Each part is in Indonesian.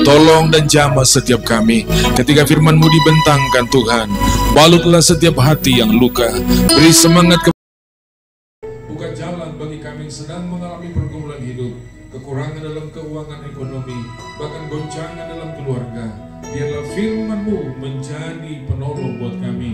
Tolong dan jamah setiap kami ketika firman-Mu dibentangkan Tuhan. Balutlah setiap hati yang luka. Beri semangat buka jalan bagi kami yang sedang mengalami pergumulan hidup, kekurangan dalam keuangan ekonomi, bahkan goncangan dalam keluarga. Biarlah firman-Mu menjadi penolong buat kami.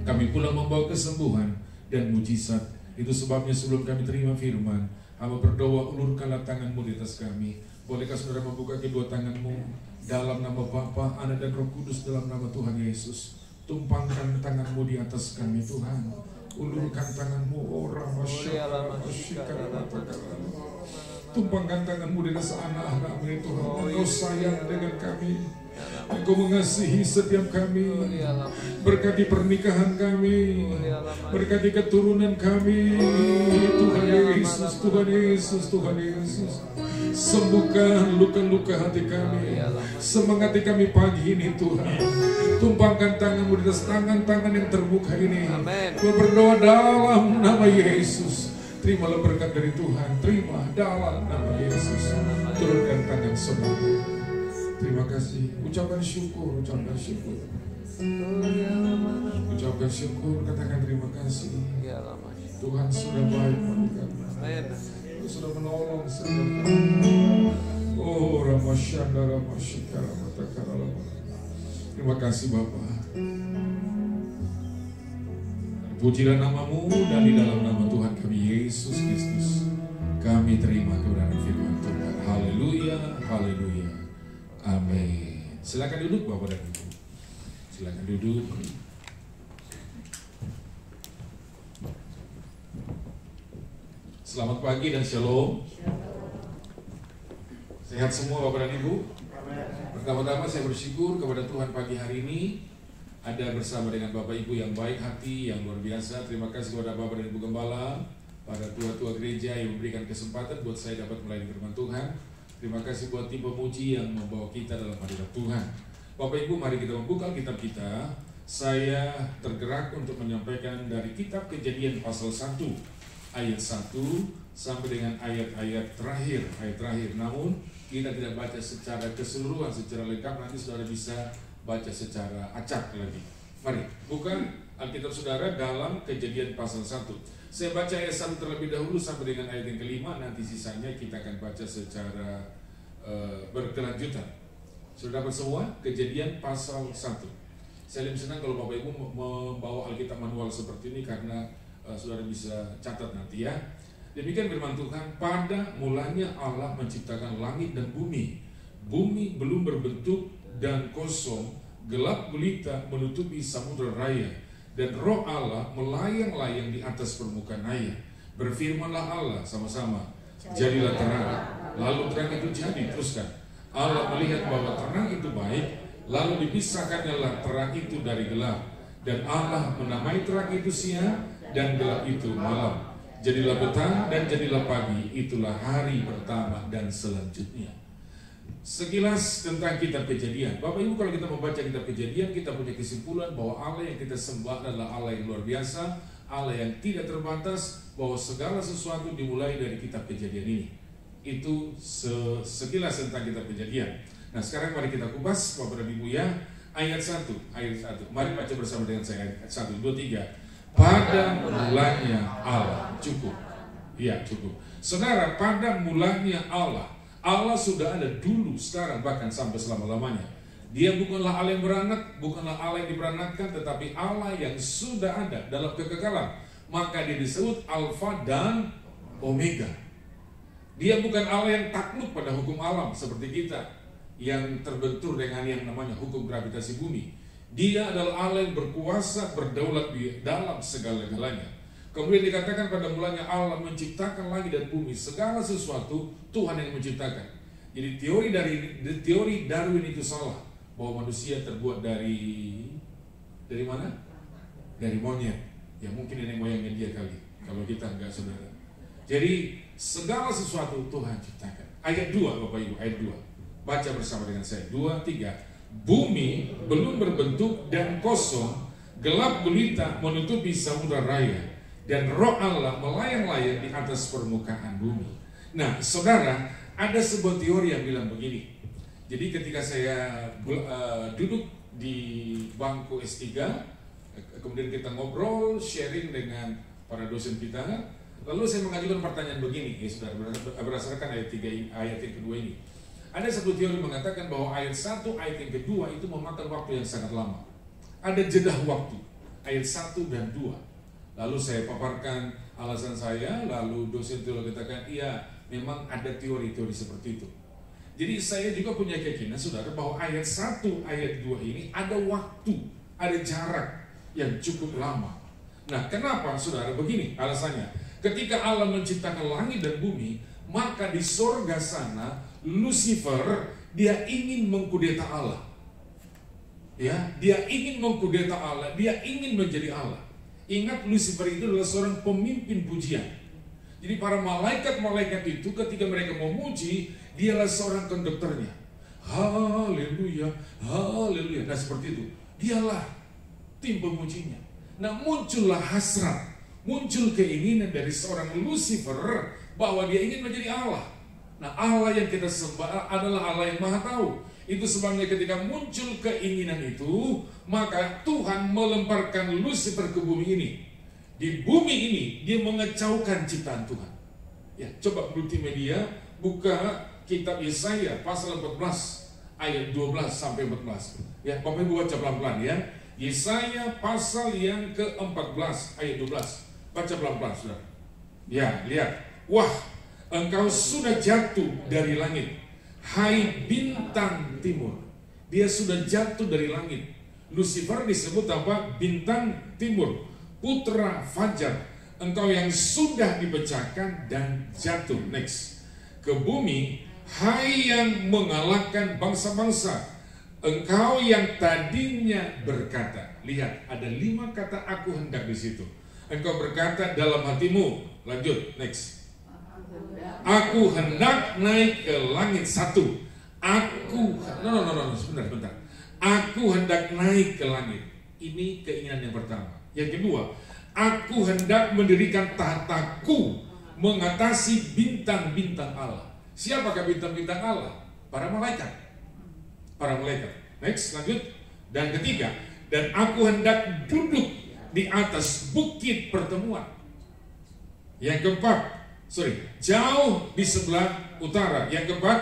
Kami pula membawa kesembuhan dan mujizat. Itu sebabnya sebelum kami terima firman, hamba berdoa, ulurkanlah tangan-Mu di atas kami. Bolehkah saudara membuka kedua tangan-Mu dalam nama Bapa, Anak dan Roh Kudus, dalam nama Tuhan Yesus. Tumpangkan tangan-Mu di atas kami Tuhan. Ulurkan tangan-Mu, tumpangkan tangan-Mu di atas anak-anak-Mu Tuhan. Engkau sayang dengan kami, Engkau mengasihi setiap kami. Berkati pernikahan kami, berkati keturunan kami. Tuhan Yesus, Tuhan Yesus, Tuhan Yesus. Sembuhkan luka-luka hati kami, semangati kami pagi ini Tuhan. Tumpangkan tangan-Mu di atas tangan-tangan yang terbuka ini. Kau berdoa dalam nama Yesus. Terimalah berkat dari Tuhan, terima dalam nama Yesus. Turunkan tangan saudara. Terima kasih. Ucapkan syukur, ucapkan syukur. Ucapkan syukur, katakan terima kasih. Tuhan sudah baik bagi kami. Tuhan sudah menolong setiap kami. Oh, Ramasyanda, Ramasyikara, Matakara. Terima kasih Bapa. Pujilah nama-Mu, dan di dalam nama Tuhan kami Yesus Kristus kami terima kebenaran firman Tuhan. Haleluya, haleluya, amin. Silakan duduk Bapak dan Ibu. Silakan duduk. Selamat pagi dan shalom. Sehat semua Bapak dan Ibu. Pertama-tama saya bersyukur kepada Tuhan pagi hari ini ada bersama dengan Bapak Ibu yang baik hati, yang luar biasa. Terima kasih kepada Bapak dan Ibu Gembala, para tua-tua gereja yang memberikan kesempatan buat saya dapat melayani firman Tuhan. Terima kasih buat tim pemuji yang membawa kita dalam hadirat Tuhan. Bapak Ibu, mari kita membuka kitab kita. Saya tergerak untuk menyampaikan dari kitab Kejadian pasal 1 ayat 1 sampai dengan ayat terakhir. Namun kita tidak baca secara keseluruhan, secara lengkap. Nanti saudara bisa baca secara acak lagi. Mari buka Alkitab saudara dalam Kejadian pasal 1. Saya baca ayat 1 terlebih dahulu sampai dengan ayat yang kelima. Nanti sisanya kita akan baca secara berkelanjutan. Sudah dapat semua? Kejadian pasal 1. Saya lebih senang kalau Bapak Ibu membawa Alkitab manual seperti ini, karena saudara bisa catat nanti ya. Demikian firman Tuhan. Pada mulanya Allah menciptakan langit dan bumi. Bumi belum berbentuk dan kosong, gelap gulita menutupi samudra raya, dan roh Allah melayang-layang di atas permukaan air. Berfirmanlah Allah sama-sama, jadilah terang. Lalu terang itu jadi. Teruskan. Allah melihat bahwa terang itu baik, lalu dipisahkannya terang itu dari gelap. Dan Allah menamai terang itu siang, dan gelap itu malam. Jadilah petang dan jadilah pagi. Itulah hari pertama dan selanjutnya. Sekilas tentang kitab Kejadian. Bapak Ibu, kalau kita membaca kitab Kejadian, kita punya kesimpulan bahwa Allah yang kita sembah adalah Allah yang luar biasa, Allah yang tidak terbatas, bahwa segala sesuatu dimulai dari kitab Kejadian ini. Itu sekilas tentang kitab Kejadian. Nah, sekarang mari kita kupas Bapak dan Ibu ya. Ayat 1. Mari baca bersama dengan saya. Ayat 1, 2, 3. Pada mulanya Allah. Cukup. Ya, cukup. Saudara, pada mulanya Allah. Allah sudah ada dulu, sekarang, bahkan sampai selama-lamanya. Dia bukanlah Allah yang beranak, bukanlah Allah yang diperanatkan, tetapi Allah yang sudah ada dalam kekekalan. Maka dia disebut Alfa dan Omega. Dia bukan Allah yang takluk pada hukum alam seperti kita, yang terbentur dengan yang namanya hukum gravitasi bumi. Dia adalah Allah yang berkuasa, berdaulat di dalam segala-galanya. Kemudian dikatakan pada mulanya Allah menciptakan langit dan bumi. Segala sesuatu Tuhan yang menciptakan. Jadi teori Darwin itu salah, bahwa manusia terbuat dari mana? Dari monyet. Ya mungkin nenek moyangnya dia kali, kalau kita enggak, saudara. Jadi segala sesuatu Tuhan ciptakan. Ayat 2 Bapak Ibu, ayat 2. Baca bersama dengan saya. 2, 3. Bumi belum berbentuk dan kosong, gelap gulita menutupi samudra raya, dan roh Allah melayang-layang di atas permukaan bumi. Nah, saudara, ada sebuah teori yang bilang begini. Jadi ketika saya duduk di bangku S3, kemudian kita ngobrol, sharing dengan para dosen kita, lalu saya mengajukan pertanyaan begini, saudara, berdasarkan ayat 3, ayat yang kedua ini. Ada satu teori mengatakan bahwa ayat 1, ayat yang kedua itu memakan waktu yang sangat lama. Ada jeda waktu, ayat 1 dan 2. Lalu saya paparkan alasan saya, lalu dosen teologi katakan, iya memang ada teori-teori seperti itu. Jadi saya juga punya keyakinan, saudara, bahwa ayat 1, ayat 2 ini ada waktu, ada jarak yang cukup lama. Nah, kenapa, saudara? Begini alasannya. Ketika Allah menciptakan langit dan bumi, maka di sorga sana, Lucifer, dia ingin mengkudeta Allah. Ya, dia ingin mengkudeta Allah, dia ingin menjadi Allah. Ingat, Lucifer itu adalah seorang pemimpin pujian. Jadi para malaikat-malaikat itu ketika mereka memuji, dialah seorang konduktornya. Haleluya, haleluya. Nah seperti itu, dialah tim pemujinya. Nah muncullah hasrat, muncul keinginan dari seorang Lucifer bahwa dia ingin menjadi Allah. Nah Allah yang kita sembah adalah Allah yang Maha Tahu. Itu sebabnya ketika muncul keinginan itu, maka Tuhan melemparkan Lucifer ke bumi ini. Di bumi ini dia mengecaukan ciptaan Tuhan. Ya, coba multimedia buka kitab Yesaya pasal 14 ayat 12 sampai 14. Ya, Bapak Ibu baca pelan-pelan ya. Yesaya pasal yang ke-14 ayat 12. Baca pelan-pelan, Saudara. Ya, lihat. Wah, engkau sudah jatuh dari langit, hai bintang timur. Dia sudah jatuh dari langit. Lucifer disebut apa? Bintang timur, putra fajar. Engkau yang sudah dipecahkan dan jatuh. Next. Ke bumi, hai yang mengalahkan bangsa-bangsa. Engkau yang tadinya berkata. Lihat, ada 5 kata aku hendak di situ. Engkau berkata dalam hatimu. Lanjut, next. Aku hendak naik ke langit. 1. Aku sebentar. Aku hendak naik ke langit. Ini keinginan yang pertama. Yang kedua, aku hendak mendirikan tahtaku mengatasi bintang-bintang Allah. Siapakah bintang-bintang Allah? Para malaikat. Para malaikat. Next, lanjut. Dan ketiga, dan aku hendak duduk di atas bukit pertemuan. Yang keempat, jauh di sebelah utara. Yang keempat,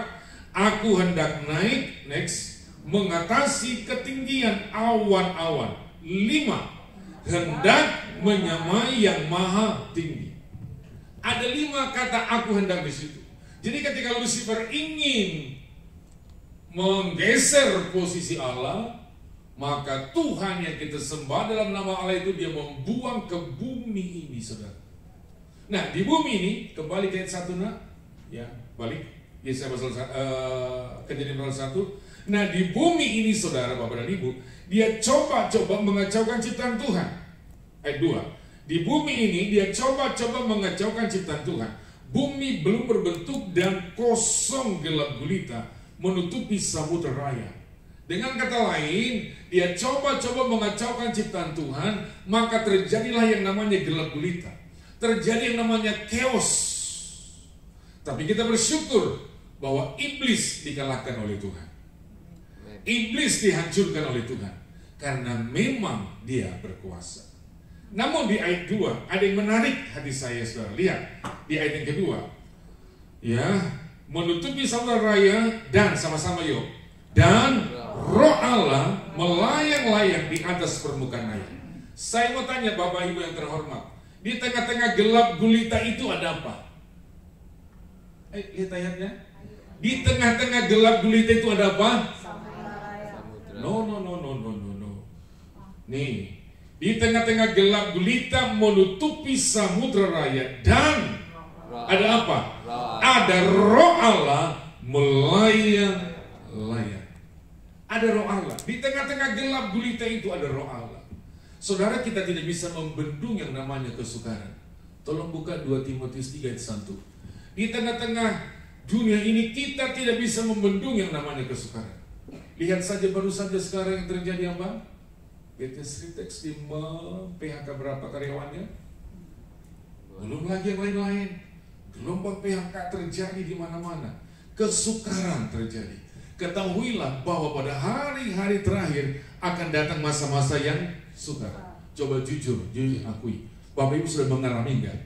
aku hendak naik, next, mengatasi ketinggian awan-awan. 5, hendak menyamai yang maha tinggi. Ada 5 kata aku hendak di situ. Jadi ketika Lucifer ingin menggeser posisi Allah, maka Tuhan yang kita sembah dalam nama Allah itu dia membuang ke bumi ini, saudara. Nah di bumi ini, kembali ke ayat 1 nak, ya balik Yesaya pasal Kejadian pasal 1. Nah di bumi ini saudara, bapak dan ibu, dia coba-coba mengacaukan ciptaan Tuhan. Ayat 2, di bumi ini dia coba-coba mengacaukan ciptaan Tuhan. Bumi belum berbentuk dan kosong gelap gulita menutupi samudera raya. Dengan kata lain, dia coba-coba mengacaukan ciptaan Tuhan, maka terjadilah yang namanya gelap gulita. Terjadi yang namanya chaos. Tapi kita bersyukur bahwa iblis dikalahkan oleh Tuhan. Iblis dihancurkan oleh Tuhan karena memang dia berkuasa. Namun di ayat 2 ada yang menarik hati saya, saudara. Lihat di ayat yang kedua, ya, menutupi samudera raya dan sama-sama yuk, dan Roh Allah melayang-layang di atas permukaan air. Saya mau tanya Bapak Ibu yang terhormat, di tengah-tengah gelap gulita itu ada apa? Lihat ayatnya. Di tengah-tengah gelap gulita itu ada apa? No. Nih, di tengah-tengah gelap gulita menutupi samudera raya dan ada apa? Ada Roh Allah melayang-layang. Ada Roh Allah. Di tengah-tengah gelap gulita itu ada Roh Allah. Saudara, kita tidak bisa membendung yang namanya kesukaran. Tolong buka 2 Timotius 3 ayat 1. Di tengah-tengah dunia ini kita tidak bisa membendung yang namanya kesukaran. Lihat saja baru saja sekarang yang terjadi apa? PT Sritex di PHK berapa karyawannya? Belum lagi yang lain-lain. Gelombang PHK terjadi di mana-mana. Kesukaran terjadi. Ketahuilah bahwa pada hari-hari terakhir akan datang masa-masa yang sukar. Coba jujur akui. Bapak Ibu sudah mengalami enggak?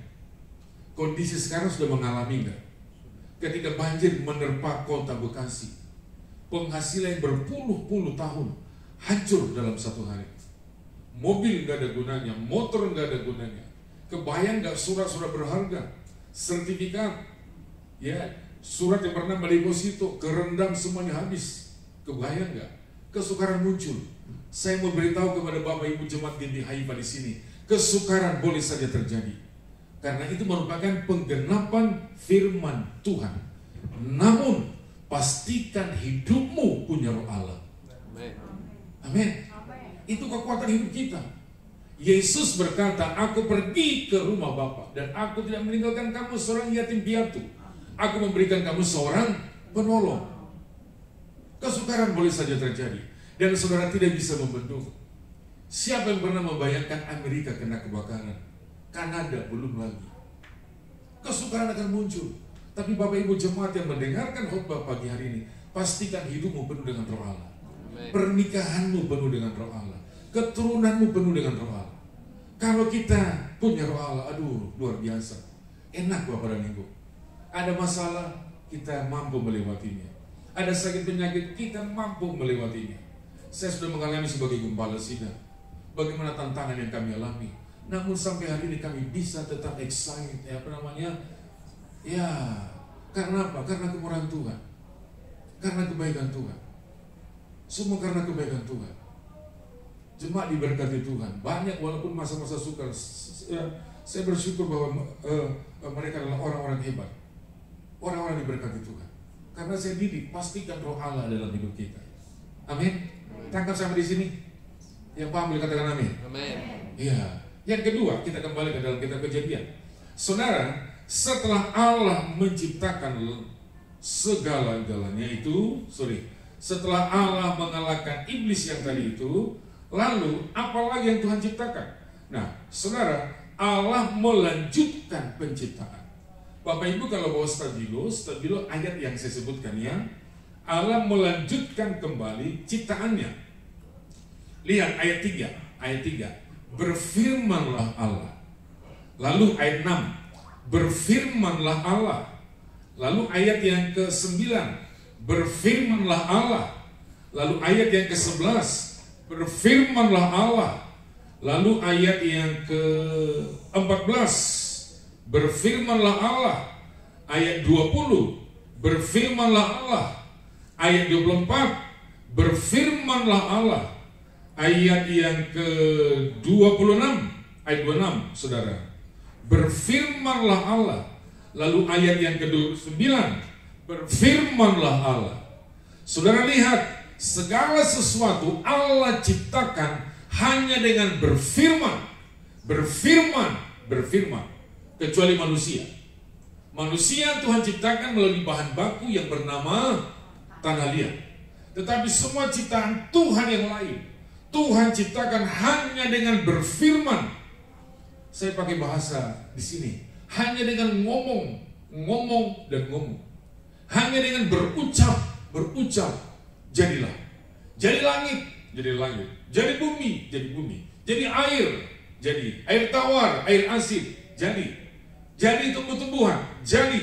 Kondisi sekarang sudah mengalami enggak? Ketika banjir menerpa kota Bekasi, penghasilan berpuluh-puluh tahun hancur dalam satu hari. Mobil nggak ada gunanya, motor nggak ada gunanya. Kebayang nggak surat-surat berharga, sertifikat, ya, surat yang pernah mendeposito, kerendam semuanya habis. Kebayang nggak? Kesukaran muncul. Saya mau beritahu kepada Bapak Ibu jemaat GBI Haifa di sini, kesukaran boleh saja terjadi, karena itu merupakan penggenapan firman Tuhan. Namun pastikan hidupmu punya roh Allah. Amin. Itu kekuatan hidup kita. Yesus berkata, aku pergi ke rumah Bapa dan aku tidak meninggalkan kamu seorang yatim piatu. Aku memberikan kamu seorang penolong. Kesukaran boleh saja terjadi dan saudara tidak bisa membendung. Siapa yang pernah membayangkan Amerika kena kebakaran? Kanada belum lagi. Kesukaran akan muncul. Tapi Bapak Ibu jemaat yang mendengarkan khotbah pagi hari ini, pastikan hidupmu penuh dengan roh Allah. Pernikahanmu penuh dengan roh Allah. Keturunanmu penuh dengan roh Allah. Kalau kita punya roh Allah, aduh luar biasa. Enak Bapak dan Ibu. Ada masalah, kita mampu melewatinya. Ada sakit penyakit, kita mampu melewatinya. Saya sudah mengalami sebagai gembala sidang bagaimana tantangan yang kami alami. Namun sampai hari ini kami bisa tetap excited. Ya, karena apa? Karena kemurahan Tuhan. Karena kebaikan Tuhan. Semua karena kebaikan Tuhan. Jemaat diberkati Tuhan. Banyak walaupun masa-masa sukar, saya bersyukur bahwa mereka adalah orang-orang hebat. Orang-orang diberkati Tuhan. Karena saya didik, pastikan roh Allah dalam hidup kita. Amin. Tangkap sampai di sini. Yang paham boleh katakan amin. Amin. Iya. Yang kedua, kita kembali ke dalam kitab Kejadian. Saudara, setelah Allah menciptakan segala-galanya itu, setelah Allah mengalahkan iblis yang tadi itu, lalu apalagi yang Tuhan ciptakan? Nah, saudara, Allah melanjutkan penciptaan. Bapak Ibu kalau bawa stabilo ayat yang saya sebutkan ya, Allah melanjutkan kembali ciptaannya. Lihat ayat 3. Berfirmanlah Allah. Lalu ayat 6, berfirmanlah Allah. Lalu ayat yang ke-9, berfirmanlah Allah. Lalu ayat yang ke-11, berfirmanlah Allah. Lalu ayat yang ke-14, berfirmanlah Allah. Ayat 20, berfirmanlah Allah. Ayat 24, berfirmanlah Allah. Ayat yang ke-26, ayat 26, saudara, berfirmanlah Allah. Lalu ayat yang ke-29, berfirmanlah Allah. Saudara lihat, segala sesuatu Allah ciptakan hanya dengan berfirman. Berfirman. Kecuali manusia. Manusia Tuhan ciptakan melalui bahan baku yang bernama tanah liat. Tetapi semua ciptaan Tuhan yang lain, Tuhan ciptakan hanya dengan berfirman. Saya pakai bahasa di sini, hanya dengan ngomong dan ngomong. Hanya dengan berucap, jadilah. Jadi langit, jadi langit. Jadi bumi, jadi bumi. Jadi air, jadi air tawar, air asin, jadi. Jadi tumbuh-tumbuhan, jadi.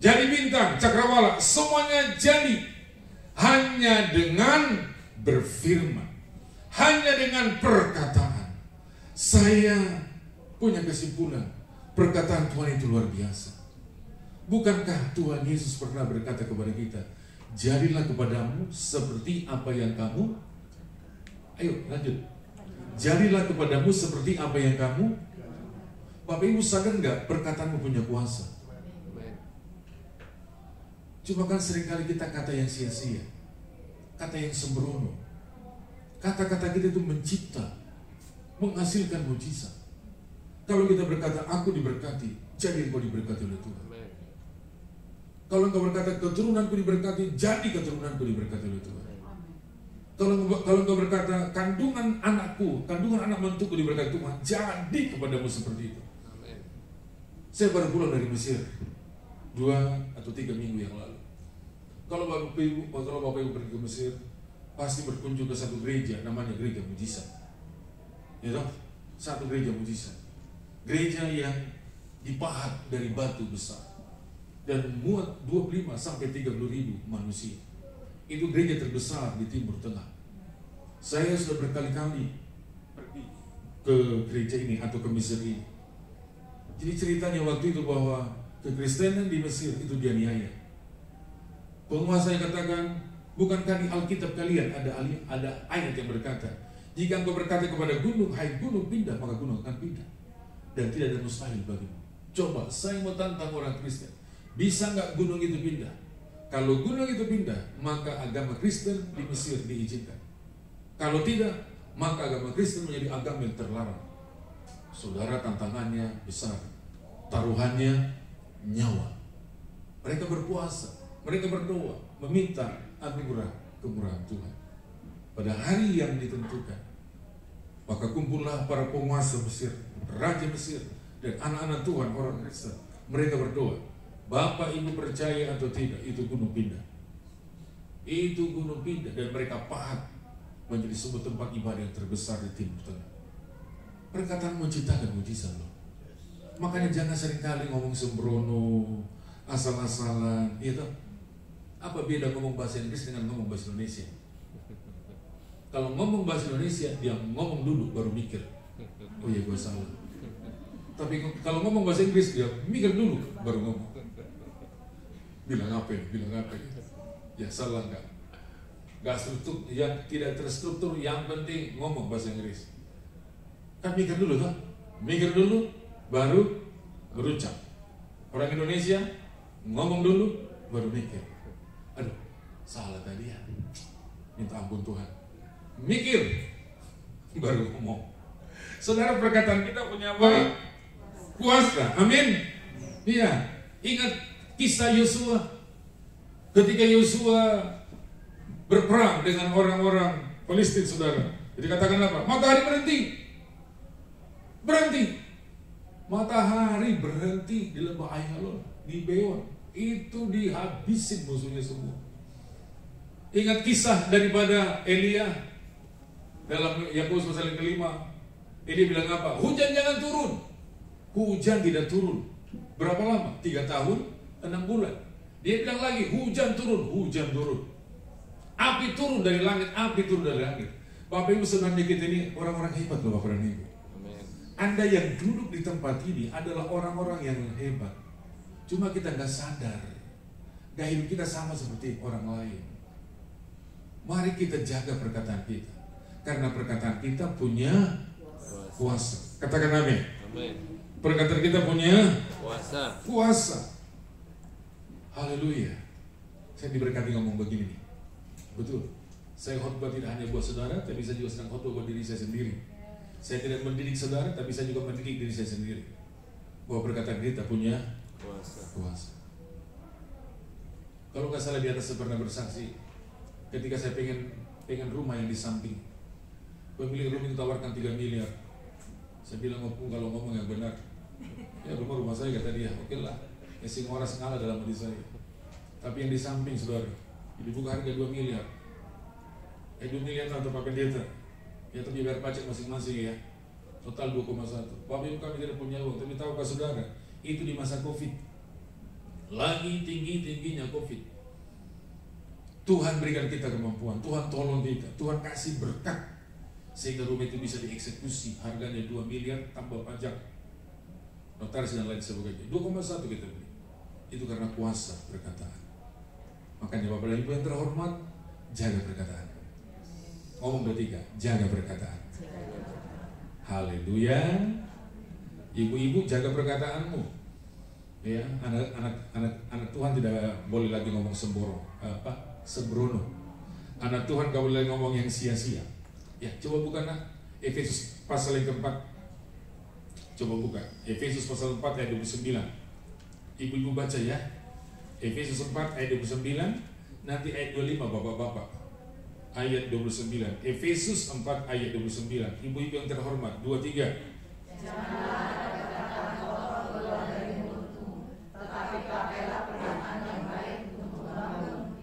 Jadi bintang, cakrawala, semuanya jadi. Hanya dengan berfirman. Hanya dengan perkataan. Saya punya kesimpulan, perkataan Tuhan itu luar biasa. Bukankah Tuhan Yesus pernah berkata kepada kita, jadilah kepadamu seperti apa yang kamu. Ayo lanjut. Jadilah kepadamu seperti apa yang kamu. Bapak Ibu sadar nggak perkataanmu punya kuasa? Cuma kan seringkali kita kata yang sia-sia, kata yang sembrono. Kata-kata kita itu mencipta, menghasilkan mujizat. Kalau kita berkata, aku diberkati, jadi engkau diberkati oleh Tuhan. Kalau engkau berkata, keturunanku diberkati, jadi keturunanku diberkati oleh Tuhan. Kalau engkau berkata, kandungan anakku, kandungan anak mentuku diberkati Tuhan, jadi kepadamu seperti itu. Saya baru pulang dari Mesir 2 atau 3 minggu yang lalu. Kalau Bapak Ibu pergi ke Mesir, pasti berkunjung ke satu gereja, namanya gereja mujizat. Ya toh? Satu gereja mujizat. Gereja yang dipahat dari batu besar dan muat 25 sampai 30 ribu manusia. Itu gereja terbesar di Timur Tengah. Saya sudah berkali-kali pergi ke gereja ini atau ke Mesir ini. Jadi ceritanya waktu itu bahwa kekristenan di Mesir itu dianiaya. Penguasa yang katakan, bukankah di Alkitab kalian ada ayat yang berkata, jika engkau berkata kepada gunung, hai gunung pindah, maka gunung akan pindah. Dan tidak ada mustahil bagimu. Coba, saya mau tantang orang Kristen. Bisa nggak gunung itu pindah? Kalau gunung itu pindah, maka agama Kristen di Mesir diizinkan. Kalau tidak, maka agama Kristen menjadi agama yang terlarang. Saudara, tantangannya besar. Taruhannya nyawa. Mereka berpuasa, mereka berdoa, meminta anugerah kemurahan Tuhan. Pada hari yang ditentukan, maka kumpullah para penguasa Mesir, Raja Mesir, dan anak-anak Tuhan orang Kristen. Mereka berdoa, Bapak Ibu percaya atau tidak, itu gunung pindah. Itu gunung pindah, dan mereka pahat menjadi sebuah tempat ibadah yang terbesar di Timur Tengah. Perkataan menciptakan mujizat loh. Makanya jangan seringkali ngomong sembrono, asal-asalan, gitu. Apa beda ngomong bahasa Inggris dengan ngomong bahasa Indonesia? Kalau ngomong bahasa Indonesia, dia ngomong dulu baru mikir. Oh iya, gue salah. Tapi kalau ngomong bahasa Inggris, dia mikir dulu baru ngomong. Bilang apa? Ya salah enggak? Enggak struktur, yang tidak terstruktur, yang penting ngomong bahasa Inggris. Kan mikir dulu kan? Mikir dulu baru berucap. Orang Indonesia ngomong dulu baru mikir. Aduh, salah tadi ya. Minta ampun Tuhan. Mikir baru ngomong. Saudara, perkataan kita punya apa? Kuasa. Amin. Iya. Ingat kisah Yosua. Ketika Yosua berperang dengan orang-orang Palestina, saudara. Jadi katakan apa? Matahari berhenti. Matahari berhenti di lembah Ayalon, di Beon. Itu dihabisin musuhnya semua. Ingat kisah daripada Elia dalam Yakobus pasal yang kelima. Elia bilang apa? Hujan jangan turun. Hujan tidak turun. Berapa lama? 3 tahun, 6 bulan. Dia bilang lagi, hujan turun. Api turun dari langit. Bapak Ibu, sebenarnya kita ini orang-orang hebat loh Bapak dan Ibu. Anda yang duduk di tempat ini adalah orang-orang yang hebat. Cuma kita nggak sadar. Gaya hidup kita sama seperti orang lain. Mari kita jaga perkataan kita. Karena perkataan kita punya kuasa. Katakan amin. Perkataan kita punya kuasa. Haleluya. Saya diberkati ngomong begini nih. Betul. Saya khotbah tidak hanya buat saudara, tapi saya juga sedang khotbah buat diri saya sendiri. Saya tidak mendidik saudara, tapi saya juga mendidik diri saya sendiri. Bahwa perkataan kita punya kuasa. Kalau nggak salah di atas saya pernah bersaksi, ketika saya pengen rumah yang di samping, pemilik rumah itu tawarkan 3 miliar. Saya bilang, kalau ngomong yang benar, ya rumah saya kata dia, oke lah, ya sing waras ngalah dalam hati saya. Tapi yang di samping saudara, dibuka harga 2 miliar. 2 miliar atau Pak Pendeta. Ya tapi biar pajak masing-masing ya. Total 2,1. Bapak Ibu, kami tidak punya uang, tapi tahukah saudara, itu di masa Covid. Lagi tinggi-tingginya Covid. Tuhan berikan kita kemampuan, Tuhan tolong kita, Tuhan kasih berkat sehingga rumah itu bisa dieksekusi. Harganya 2 miliar tambah pajak, notaris dan lain sebagainya. 2,1 kita beli. Itu karena kuasa perkataan. Makanya Bapak dan Ibu yang terhormat, jaga perkataan. Ngomong bertiga, jaga perkataan. Haleluya. Ibu-ibu, jaga perkataanmu. Ya, anak Tuhan tidak boleh lagi ngomong sembrono. Anak Tuhan gak boleh ngomong yang sia-sia. Ya, coba buka nak Efesus pasal yang keempat. Coba buka Efesus pasal 4 ayat 29. Ibu-ibu baca ya. Efesus 4 ayat 29, nanti ayat 25 bapak-bapak. Ayat 29. Efesus 4 ayat 29. Ibu-ibu yang terhormat, 2-3. Janganlah ada perkataan kotor keluar dari mulutmu, tetapi pakailah perkataan yang baik untuk membangun,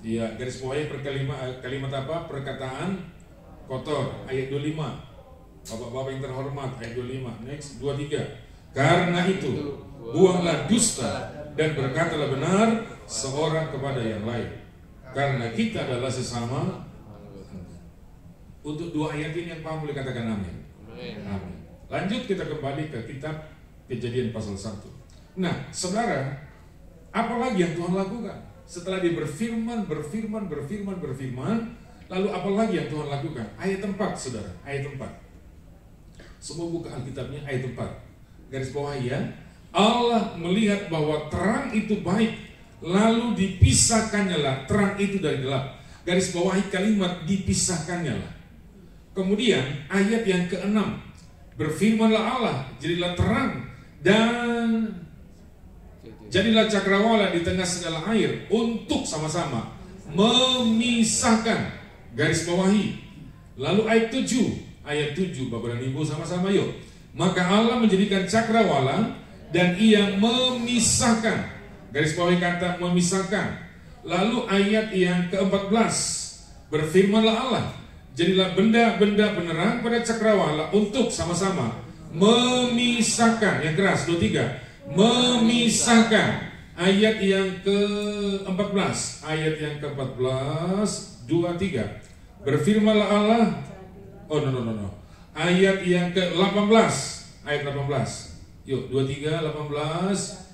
Iya, garis bawahi kalimat apa? Perkataan kotor, ayat 25. Bapak-bapak yang terhormat, ayat 25. Next, 23. Karena itu, buanglah dusta dan berkatalah benar seorang kepada yang lain. Karena kita adalah sesama. Untuk dua ayat ini yang paham boleh katakan amin. Amin. Lanjut kita kembali ke kitab Kejadian pasal 1. Nah, saudara, apa lagi yang Tuhan lakukan? Setelah dia berfirman, lalu apa lagi yang Tuhan lakukan? Ayat 4, saudara, ayat 4. Semua buka Alkitabnya, ayat 4. Garis bawah ya. Allah melihat bahwa terang itu baik, lalu dipisahkannya lah terang itu dari gelap. Garis bawahi kalimat dipisahkannya lah. Kemudian ayat yang ke-6, berfirmanlah Allah, jadilah terang dan jadilah cakrawala di tengah segala air untuk sama-sama memisahkan. Garis bawahi. Lalu ayat 7 Bapak dan Ibu sama-sama yuk. Maka Allah menjadikan cakrawala dan ia memisahkan. Garis bawahi kata memisahkan. Lalu ayat yang ke-14, berfirmanlah Allah, jadilah benda-benda penerang pada cakrawala untuk sama-sama memisahkan. Yang keras, 23. Memisahkan. Ayat yang ke-14, ayat yang ke-14, 23. Berfirmanlah Allah. Ayat yang ke-18, ayat 18. Yuk, 23, 18.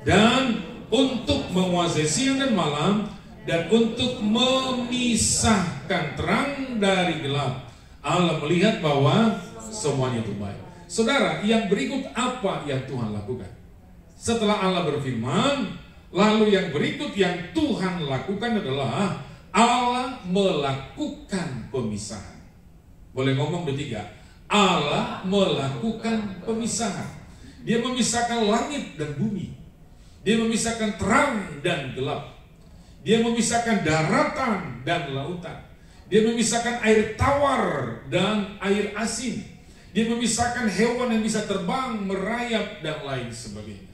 Dan untuk menguasai siang dan malam, dan untuk memisahkan terang dari gelap. Allah melihat bahwa semuanya itu baik. Saudara, yang berikut apa yang Tuhan lakukan? Setelah Allah berfirman, lalu yang berikut yang Tuhan lakukan adalah Allah melakukan pemisahan. Boleh ngomong bertiga. Allah melakukan pemisahan. Dia memisahkan langit dan bumi. Dia memisahkan terang dan gelap. Dia memisahkan daratan dan lautan. Dia memisahkan air tawar dan air asin. Dia memisahkan hewan yang bisa terbang, merayap, dan lain sebagainya.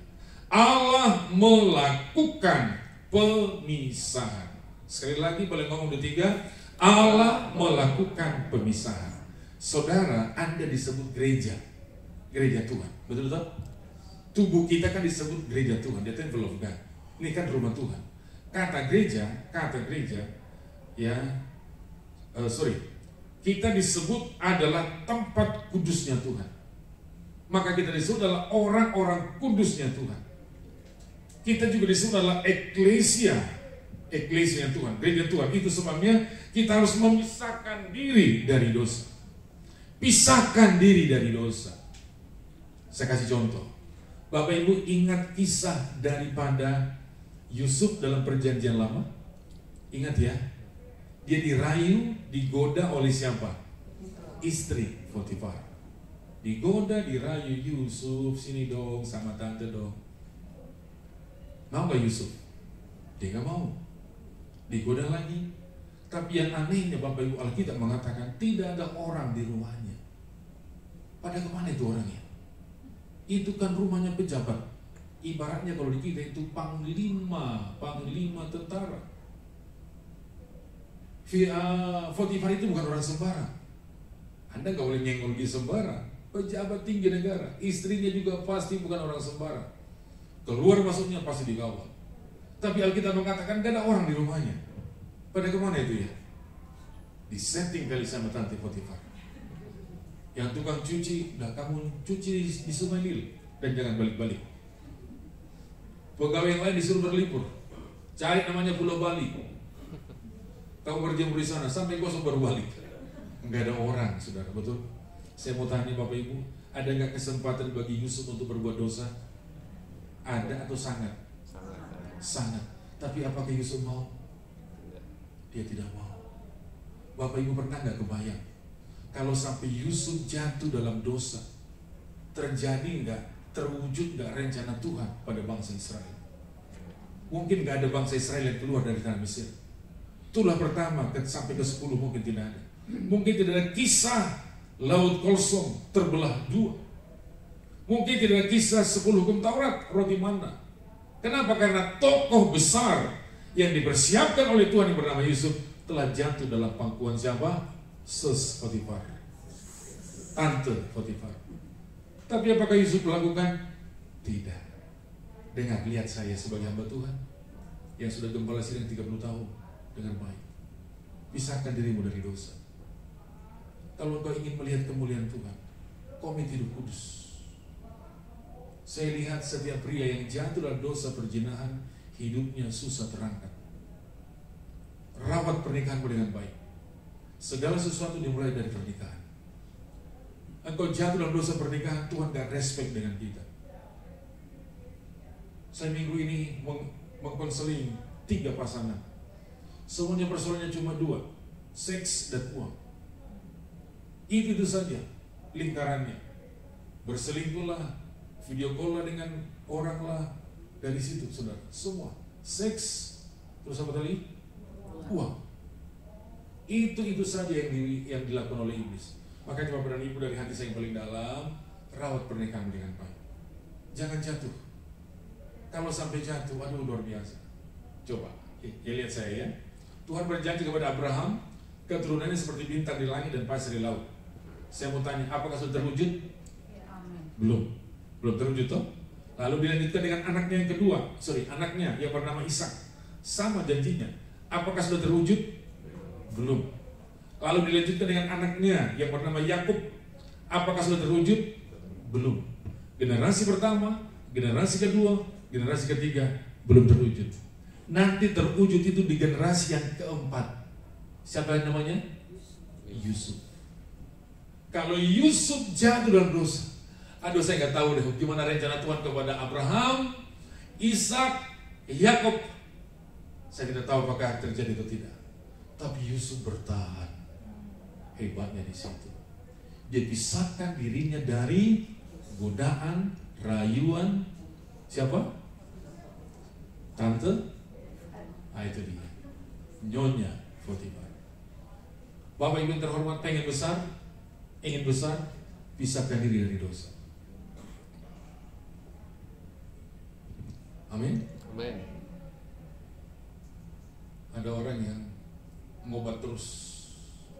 Allah melakukan pemisahan. Sekali lagi boleh ngomong bertiga. Allah melakukan pemisahan. Saudara, Anda disebut gereja. Gereja Tuhan. Betul tak? Tubuh kita kan disebut gereja Tuhan. Dia temple of God. Ini kan rumah Tuhan. Kata gereja, ya, kita disebut adalah tempat kudusnya Tuhan. Maka kita disebut adalah orang-orang kudusnya Tuhan. Kita juga disebut adalah eklesia Tuhan, gereja Tuhan. Itu sebabnya kita harus memisahkan diri dari dosa. Pisahkan diri dari dosa. Saya kasih contoh. Bapak Ibu ingat kisah daripada Yusuf dalam perjanjian lama? Ingat ya? Dia dirayu, digoda oleh siapa? Istri Potifar. Digoda, dirayu, Yusuf sini dong sama tante dong. Mau gak Yusuf? Dia gak mau. Digoda lagi. Tapi yang anehnya Bapak Ibu, Alkitab mengatakan tidak ada orang di rumahnya. Pada kemana itu orangnya? Itu kan rumahnya pejabat. Ibaratnya kalau di kita itu panglima tentara. Potifar itu bukan orang sembarang. Anda gak boleh nyenggol di sembarang. Pejabat tinggi negara. Istrinya juga pasti bukan orang sembarang. Keluar masuknya pasti dikawal. Tapi Alkitab mengatakan gak ada orang di rumahnya. Pada kemana itu ya? Disetting kali sama tante Potifar. Yang tukang cuci, udah kamu cuci di Sungai Nil dan jangan balik-balik. Pegawai yang lain disuruh berlibur. Cari namanya Pulau Bali. Kamu berjemur di sana sampai kosong baru balik. Enggak ada orang, saudara, betul? Saya mau tanya Bapak Ibu, ada nggak kesempatan bagi Yusuf untuk berbuat dosa? Ada atau sangat? Sangat. Tapi apakah Yusuf mau? Dia tidak mau. Bapak Ibu pernah nggak kebayang kalau sampai Yusuf jatuh dalam dosa, terjadi nggak, terwujud nggak rencana Tuhan pada bangsa Israel? Mungkin nggak ada bangsa Israel yang keluar dari tanah Mesir. Itulah pertama sampai ke 10 mungkin tidak ada. Mungkin tidak ada kisah laut kosong terbelah dua. Mungkin tidak ada kisah 10 hukum Taurat roti mana. Kenapa? Karena tokoh besar yang dipersiapkan oleh Tuhan yang bernama Yusuf telah jatuh dalam pangkuan siapa? Sus Potifar, tante Potifar. Tapi apakah Yusuf melakukan? Tidak. Dengar, lihat saya sebagai hamba Tuhan yang sudah gembala sidang 30 tahun dengan baik. Pisahkan dirimu dari dosa. Kalau engkau ingin melihat kemuliaan Tuhan, komit hidup kudus. Saya lihat setiap pria yang jatuh dalam dosa perzinahan, hidupnya susah terangkat. Rawat pernikahanmu dengan baik. Segala sesuatu dimulai dari pernikahan. Engkau jatuh dalam dosa pernikahan, Tuhan gak respect dengan kita. Saya minggu ini mengkonseling 3 pasangan. Semuanya persoalannya cuma 2, seks dan uang. Itu saja lingkarannya. Berselingkuhlah, video call lah dengan orang lah, dari situ saudara. Semua seks, terus apa tadi? Uang. Itu saja yang dilakukan oleh iblis. Makanya Bapak dan Ibu, dari hati saya yang paling dalam, rawat pernikahan dengan baik. Jangan jatuh. Kalau sampai jatuh, aduh luar biasa. Coba, ya lihat saya ya. Tuhan berjanji kepada Abraham, keturunannya seperti bintang di langit dan pasir di laut. Saya mau tanya, apakah sudah terwujud? Ya, amin. Belum terwujud toh? Lalu dilanjutkan dengan anaknya yang kedua, anaknya yang bernama Ishak. Sama janjinya. Apakah sudah terwujud? Belum. Lalu dilanjutkan dengan anaknya yang bernama Yakub. Apakah sudah terwujud? Belum. Generasi pertama, generasi kedua, generasi ketiga belum terwujud. Nanti terwujud itu di generasi yang keempat. Siapa yang namanya? Yusuf. Kalau Yusuf jatuh dalam dosa, aduh saya nggak tahu deh gimana rencana Tuhan kepada Abraham, Ishak, Yakub. Saya tidak tahu apakah terjadi atau tidak. Tapi Yusuf bertahan. Hebatnya di situ. Dia pisahkan dirinya dari godaan, rayuan. Siapa? Tante? Itu dia. Nyonya Potifar. Bapak Ibu yang terhormat, ingin besar, pisahkan diri dari dosa. Amin. Amin. Ada orang yang ngobat terus,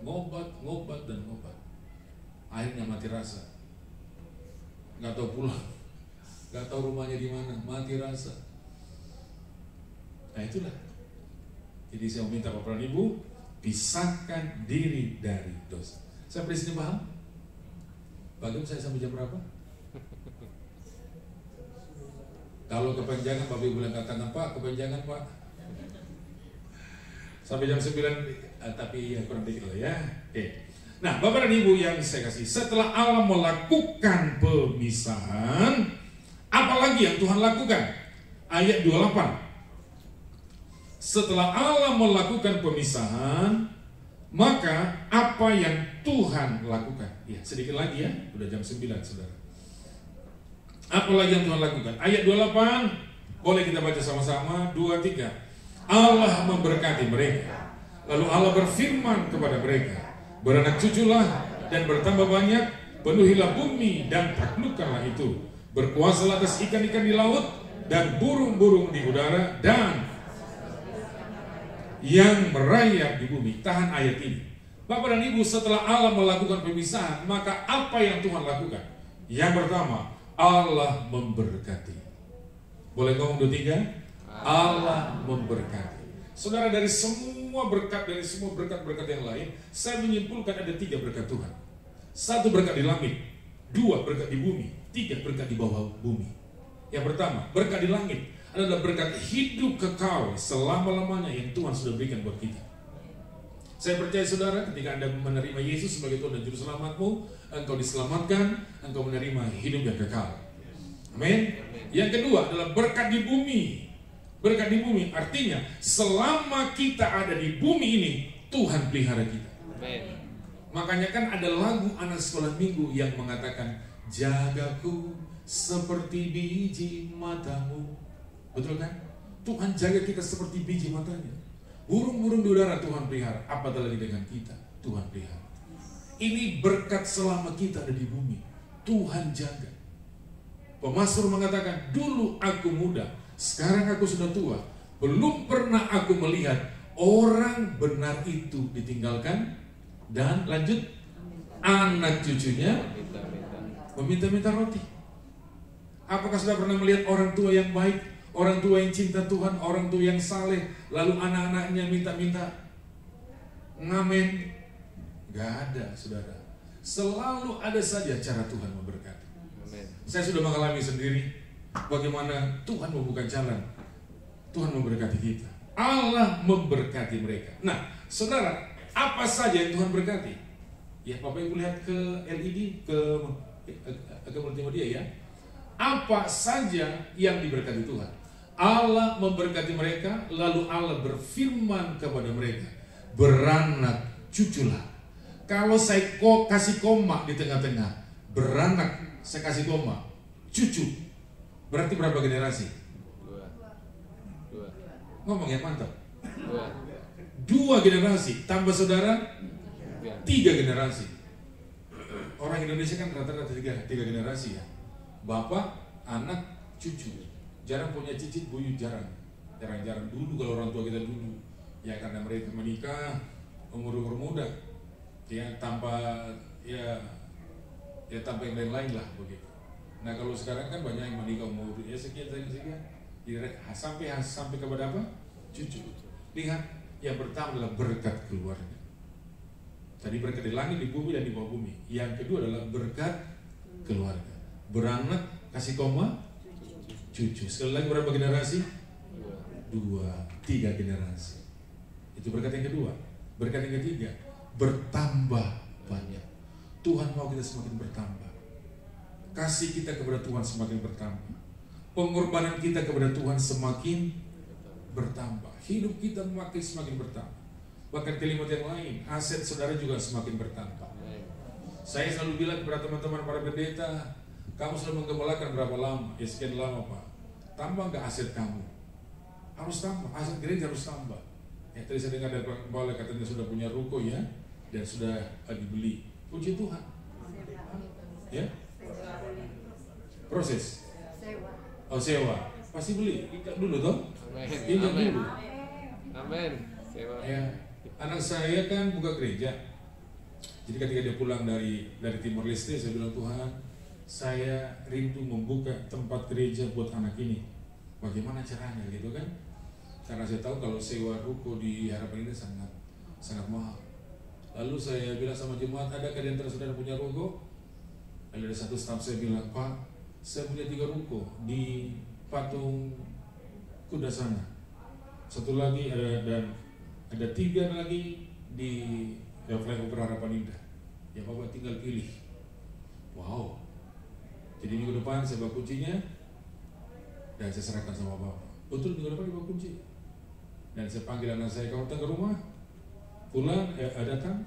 ngobat dan ngobat. Akhirnya mati rasa. Nggak tahu pulang, nggak tahu rumahnya di mana, mati rasa. Nah itulah. Jadi saya minta Bapak dan Ibu, pisahkan diri dari dosa. Sampai sini paham? Bagaimana saya sampai jam berapa? Kalau kepanjangan Bapak Ibu yang katakan, Pak, kepanjangan Pak. Sampai jam 9, tapi ya kurang dikit lah ya. Oke. Nah, Bapak dan Ibu yang saya kasih, setelah Allah melakukan pemisahan, apalagi yang Tuhan lakukan? Ayat 28. Setelah Allah melakukan pemisahan, maka apa yang Tuhan lakukan? Ya, sedikit lagi ya, udah jam 9 saudara. Apa lagi yang Tuhan lakukan? Ayat 28, boleh kita baca sama-sama, 2, 3. Allah memberkati mereka. Lalu Allah berfirman kepada mereka, beranak cuculah dan bertambah banyak, penuhilah bumi dan taklukkanlah itu. Berkuasalah atas ikan-ikan di laut dan burung-burung di udara dan yang merayap di bumi. Tahan ayat ini. Bapak dan Ibu, setelah Allah melakukan pemisahan, maka apa yang Tuhan lakukan? Yang pertama, Allah memberkati. Boleh ngomong 2, 3? Allah memberkati. Saudara, dari semua berkat-berkat yang lain, saya menyimpulkan ada 3 berkat Tuhan. 1 berkat di langit, 2 berkat di bumi, 3 berkat di bawah bumi. Yang pertama, berkat di langit adalah berkat hidup kekal selama-lamanya yang Tuhan sudah berikan buat kita. Saya percaya saudara, ketika Anda menerima Yesus sebagai Tuhan dan Juru Selamatmu, engkau diselamatkan, engkau menerima hidup yang kekal. Amin. Yang kedua adalah berkat di bumi. Berkat di bumi artinya selama kita ada di bumi ini, Tuhan pelihara kita. Amin. Makanya kan ada lagu anak sekolah minggu yang mengatakan, jagaku seperti biji matamu. Betul kan? Tuhan jaga kita seperti biji matanya. Burung-burung di udara Tuhan pelihara. Apatah lagi dengan kita, Tuhan pelihara. Ini berkat selama kita ada di bumi. Tuhan jaga. Pemasmur mengatakan, dulu aku muda, sekarang aku sudah tua. Belum pernah aku melihat orang benar itu ditinggalkan dan lanjut anak cucunya meminta-minta roti. Apakah sudah pernah melihat orang tua yang baik, orang tua yang cinta Tuhan, orang tua yang saleh, lalu anak-anaknya minta-minta ngamen? Gak ada, saudara. Selalu ada saja cara Tuhan memberkati. Saya sudah mengalami sendiri bagaimana Tuhan membuka jalan, Tuhan memberkati kita, Allah memberkati mereka. Nah, saudara, apa saja yang Tuhan berkati? Ya, Bapak Ibu lihat ke LED, ke multimedia ya. Apa saja yang diberkati Tuhan? Allah memberkati mereka, lalu Allah berfirman kepada mereka, beranak cuculah. Kalau saya kasih koma di tengah-tengah, beranak, saya kasih koma, cucu, berarti berapa generasi? Dua. Ngomong yang mantap. Dua generasi, tambah saudara, 3 generasi. Orang Indonesia kan rata-rata 3 generasi ya. Bapak, anak, cucu. Jarang punya cicit, buyut jarang. Jarang-jarang dulu kalau orang tua kita dulu. Ya karena mereka menikah umur muda. Ya tanpa tanpa yang lain-lain lah begitu. Nah kalau sekarang kan banyak yang menikah umur ya sekian. Sampai kepada apa? Cucu. Lihat, yang pertama adalah berkat keluarga. Tadi berkat di langit, di bumi, dan di bawah bumi. Yang kedua adalah berkat keluarga. Beranak, kasih koma, cucu. Sekali lagi berapa generasi? 2, 3 generasi. Itu berkat yang kedua. Berkat yang ketiga, bertambah banyak. Tuhan mau kita semakin bertambah. Kasih kita kepada Tuhan semakin bertambah. Pengorbanan kita kepada Tuhan semakin bertambah. Hidup kita semakin bertambah. Bahkan kalimat yang lain, aset saudara juga semakin bertambah. Saya selalu bilang kepada teman-teman para pendeta, kamu sudah menggembalakan berapa lama? Ya sekian lama Pak. Tambah nggak aset kamu? Harus tambah, aset gereja harus tambah. Ya tadi saya dengar dari Pak Gembala katanya sudah punya ruko ya, dan sudah dibeli. Puji Tuhan. Ya? Proses. Oh sewa. Pasti beli. Ikat dulu toh? Ikat dulu. Amin. Sewa. Ya. Anak saya kan buka gereja. Jadi ketika dia pulang dari Timor Leste, saya bilang, Tuhan, saya rindu membuka tempat gereja buat anak ini. Bagaimana caranya gitu kan? Karena saya tahu kalau sewa ruko di Harapan ini sangat mahal. Lalu saya bilang sama jemaat, adakah di antara saudara punya ruko? Lalu ada satu staf saya bilang, Pak, saya punya 3 ruko di Patung Kuda sana. Satu lagi ada 3 lagi di flyover Harapan Indah. Ya Bapak tinggal pilih. Wow. Jadi minggu depan saya bawa kuncinya dan saya serahkan sama Bapak. Betul, minggu depan dibawa kunci. Dan saya panggil anak saya, kamu datang ke rumah, pulang, datang,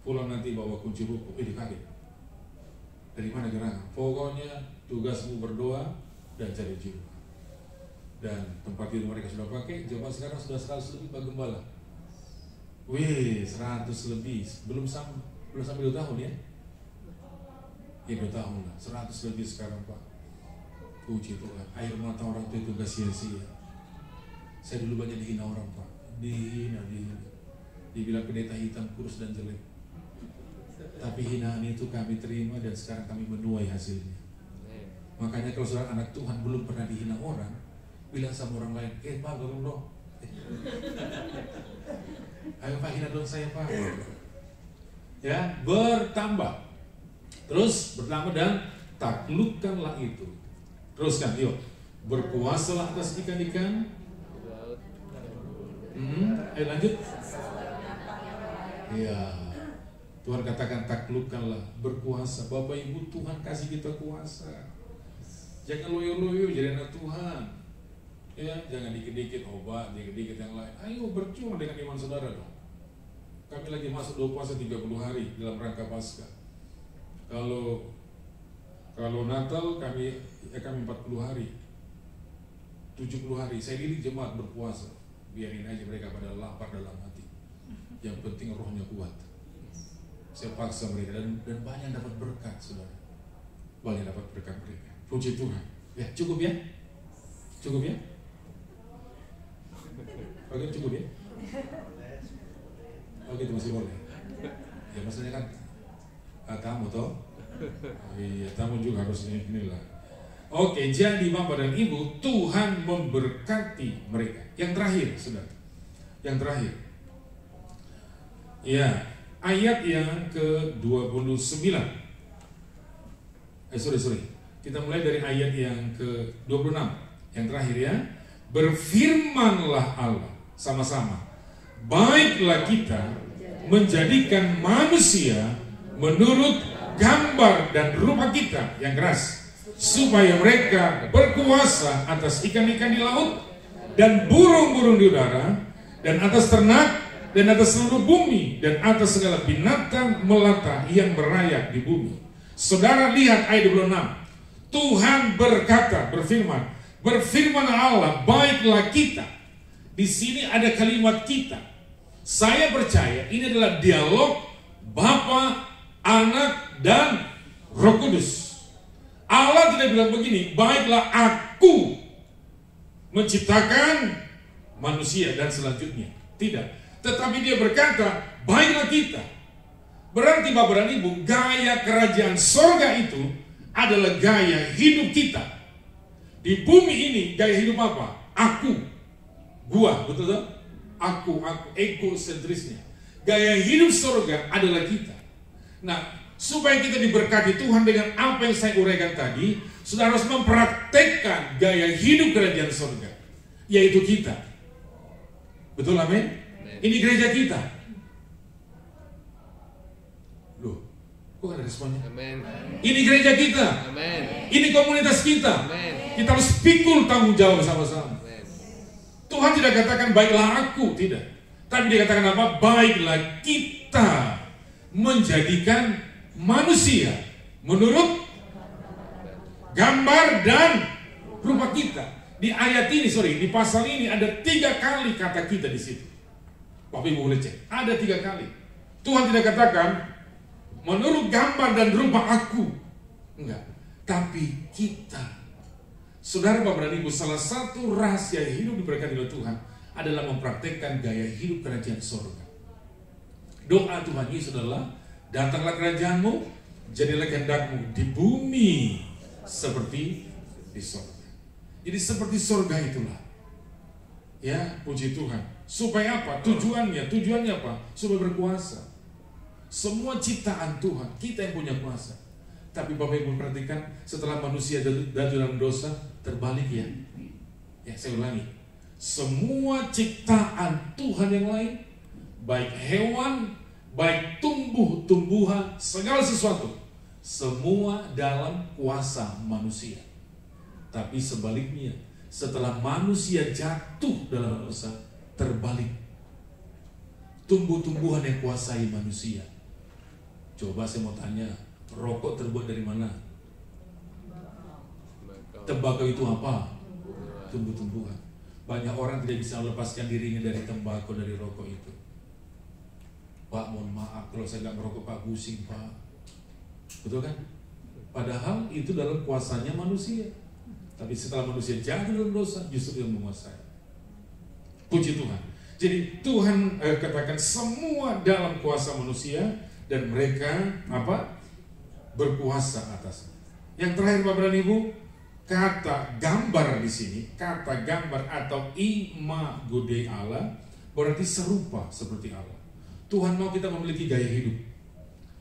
pulang nanti bawa kunci ruko. Dia kaget. Dari mana gerangan? Pokoknya tugasmu berdoa dan cari jiwa. Dan tempat tidur mereka sudah pakai, jemaat sekarang sudah 100 lebih Pak Gembala. Wih, 100 lebih, belum sampai 2 tahun ya? Ya 2 tahun lah, 100 lebih sekarang Pak. Puji Tuhan, air mata orang itu gak sia-sia. Saya dulu banyak dihina orang Pak, dihina. Dibilang pendeta hitam, kurus dan jelek. Tapi hinaan itu kami terima dan sekarang kami menuai hasilnya. Makanya kalau seorang anak Tuhan belum pernah dihina orang, bilang sama orang lain, Pak, tolong dong. Ayo Pak, hina dong saya Pak. Ya, bertambah. Terus bertambah dan taklukkanlah itu. Teruskan, yuk. Berkuasalah atas ikan-ikan. Ayo lanjut. Ya, Tuhan katakan taklukkanlah, berkuasa. Bapak Ibu, Tuhan kasih kita kuasa. Jangan loyo-loyo jadi anak Tuhan. Ya, jangan dikit-dikit obat, dikit-dikit yang lain. Ayo berjuang dengan iman saudara dong. Kami lagi masuk 2 puasa 30 hari dalam rangka Paskah. Kalau Natal kami 40 hari, 70 hari. Saya didik jemaat berpuasa. Biarin aja mereka pada lapar dalam hati. Yang penting rohnya kuat. Saya paksa mereka dan banyak dapat berkat, saudara. Banyak dapat berkat mereka. Puji Tuhan. Ya, cukup ya? Cukup ya? Bagian cukup ya? Oh gitu masih boleh. Ya maksudnya kan tamu toh. Iya, tamu juga harus inilah. Oke, jadi Bapak dan Ibu, Tuhan memberkati mereka. Yang terakhir, saudara. Yang terakhir. Ya, ayat yang ke-29. Sorry. Kita mulai dari ayat yang ke-26. Yang terakhir ya. Berfirmanlah Allah sama-sama. Baiklah kita menjadikan manusia menurut gambar dan rupa kita yang keras, supaya mereka berkuasa atas ikan-ikan di laut dan burung-burung di udara dan atas ternak dan atas seluruh bumi dan atas segala binatang melata yang merayap di bumi. Saudara lihat ayat 26. Tuhan berkata, berfirman Allah, baiklah kita. Di sini ada kalimat kita. Saya percaya ini adalah dialog Bapa, Anak, dan Roh Kudus. Allah tidak bilang begini, baiklah aku menciptakan manusia dan selanjutnya. Tidak. Tetapi dia berkata, baiklah kita. Berarti Bapak dan Ibu, gaya kerajaan sorga itu adalah gaya hidup kita. Di bumi ini gaya hidup apa? Aku, gua, betul tak? Aku, egosentrisnya. Gaya hidup sorga adalah kita. Nah, supaya kita diberkati Tuhan dengan apa yang saya uraikan tadi, saudara harus mempraktekkan gaya hidup kerajaan sorga, yaitu kita. Betul, amin? Ini gereja kita. Loh, kok ada responnya? Amin. Ini gereja kita. Amin. Ini komunitas kita. Amin. Kita harus pikul tanggung jawab bersama-sama. Amin. Tuhan tidak katakan baiklah aku, tidak. Tapi dia katakan apa? Baiklah kita menjadikan manusia menurut gambar dan rupa kita. Di ayat ini, di pasal ini ada 3 kali kata kita di situ. Bapak Ibu boleh cek, ada 3 kali. Tuhan tidak katakan menurut gambar dan rupa aku, enggak. Tapi kita. Saudara Bapak dan Ibu, salah satu rahasia hidup diberkati oleh Tuhan adalah mempraktekkan gaya hidup kerajaan sorga. Doa Tuhan Yesus adalah, datanglah kerajaanmu, jadilah kehendakmu di bumi seperti di sorga. Jadi seperti sorga itulah. Ya, puji Tuhan. Supaya apa? Tujuannya apa? Supaya berkuasa. Semua ciptaan Tuhan, kita yang punya kuasa. Tapi Bapak Ibu perhatikan, setelah manusia jatuh dalam dosa, terbalik ya. Ya, saya ulangi. Semua ciptaan Tuhan yang lain, baik hewan, baik tumbuh-tumbuhan, segala sesuatu, semua dalam kuasa manusia. Tapi sebaliknya, setelah manusia jatuh dalam dosa, terbalik. Tumbuh-tumbuhan yang kuasai manusia. Coba saya mau tanya, rokok terbuat dari mana? Tembakau itu apa? Tumbuh-tumbuhan. Banyak orang tidak bisa melepaskan dirinya dari tembakau, dari rokok itu. Pak, mohon maaf kalau saya nggak merokok, Pak, pusing, Pak. Betul kan? Padahal itu dalam kuasanya manusia. Tapi setelah manusia jatuh dalam dosa, justru yang menguasai. Puji Tuhan. Jadi Tuhan katakan semua dalam kuasa manusia dan mereka apa? Berkuasa atasnya. Yang terakhir Bapak dan Ibu, kata gambar di sini, kata gambar atau imago Dei Allah berarti serupa seperti Allah. Tuhan mau kita memiliki gaya hidup.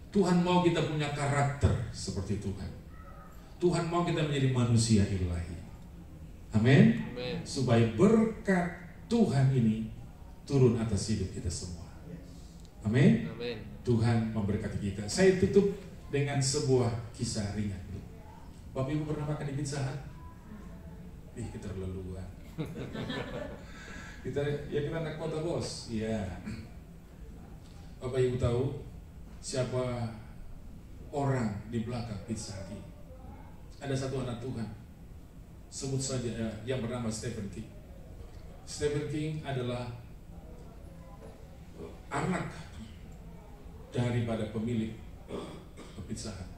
Tuhan mau kita punya karakter seperti Tuhan. Tuhan mau kita menjadi manusia ilahi. Amin. Supaya berkat Tuhan ini turun atas hidup kita semua. Amin. Tuhan memberkati kita. Saya tutup dengan sebuah kisah ringan. Bapak Ibu pernah makan di Pizza Hut? Keterlaluan. kita anak kota, bos. Iya. Bapak Ibu tahu siapa orang di belakang Pizza Hut ini? Ada satu anak Tuhan, sebut saja yang bernama Stephen King. Stephen King adalah anak daripada pemilik Pizza Hut.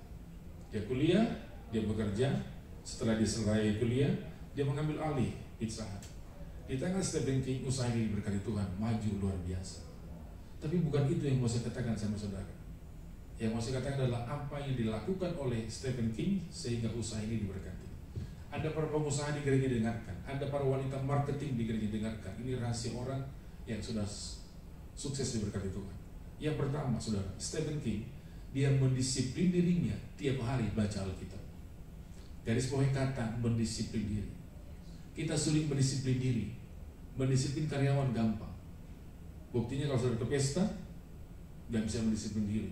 Dia kuliah, dia bekerja. Setelah dia selesai kuliah, dia mengambil alih Pizza Hut. Di tangan Stephen King, usaha ini diberkati Tuhan, maju luar biasa. Tapi bukan itu yang mau saya katakan sama saudara. Yang mau saya katakan adalah apa yang dilakukan oleh Stephen King sehingga usaha ini diberkati. Ada para pengusaha di gereja dengarkan, ada para wanita marketing di gereja dengarkan. Ini rahasia orang yang sudah sukses diberkati Tuhan. Yang pertama, saudara, Stephen King, dia mendisiplin dirinya tiap hari baca Alkitab. Garis bawahi kata mendisiplin diri. Kita sulit mendisiplin diri. Mendisiplin karyawan gampang. Buktinya kalau saudara ke pesta, gak bisa mendisiplin diri.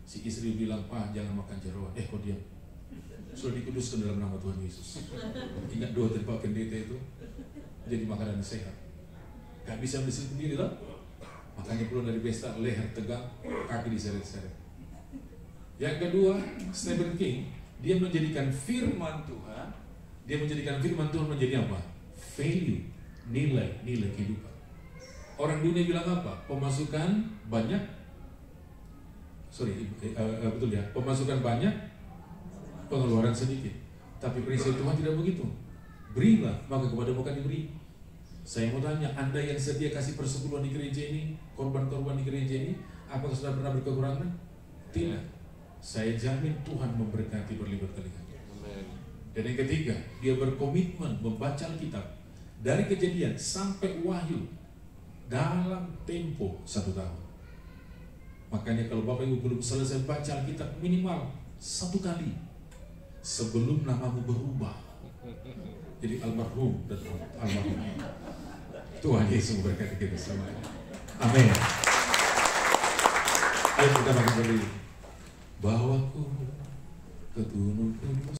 Si istri bilang, "Pak, jangan makan jeroan." Kok diam? Sudah dikuduskan dalam nama Tuhan Yesus. Ingat doa dari Pak Pendeta itu, jadi makanan sehat. Gak bisa mendisiplin diri lah. Makanya pulang dari pesta, leher tegang, kaki diseret-seret. Yang kedua, Stephen King, dia menjadikan firman Tuhan, menjadi apa? Value, nilai kehidupan. Orang dunia bilang apa? Pemasukan banyak, pemasukan banyak, pengeluaran sedikit. Tapi prinsip Tuhan tidak begitu. Berilah, maka kepadamu akan diberi. Saya mau tanya, Anda yang setia kasih persepuluhan di gereja ini, korban-korban di gereja ini, apakah sudah pernah berkekurangan? Tidak. Saya jamin Tuhan memberkati berlipat kali. Dan yang ketiga, dia berkomitmen membaca Alkitab dari Kejadian sampai Wahyu dalam tempo 1 tahun. Makanya kalau Bapak Ibu belum selesai baca Alkitab minimal 1 kali sebelum namamu berubah jadi almarhum dan almarhum. Tuhan Yesus memberkati kita semuanya. Amin. Ayo kita makin berdiri. Bawaku ke gunung kudus.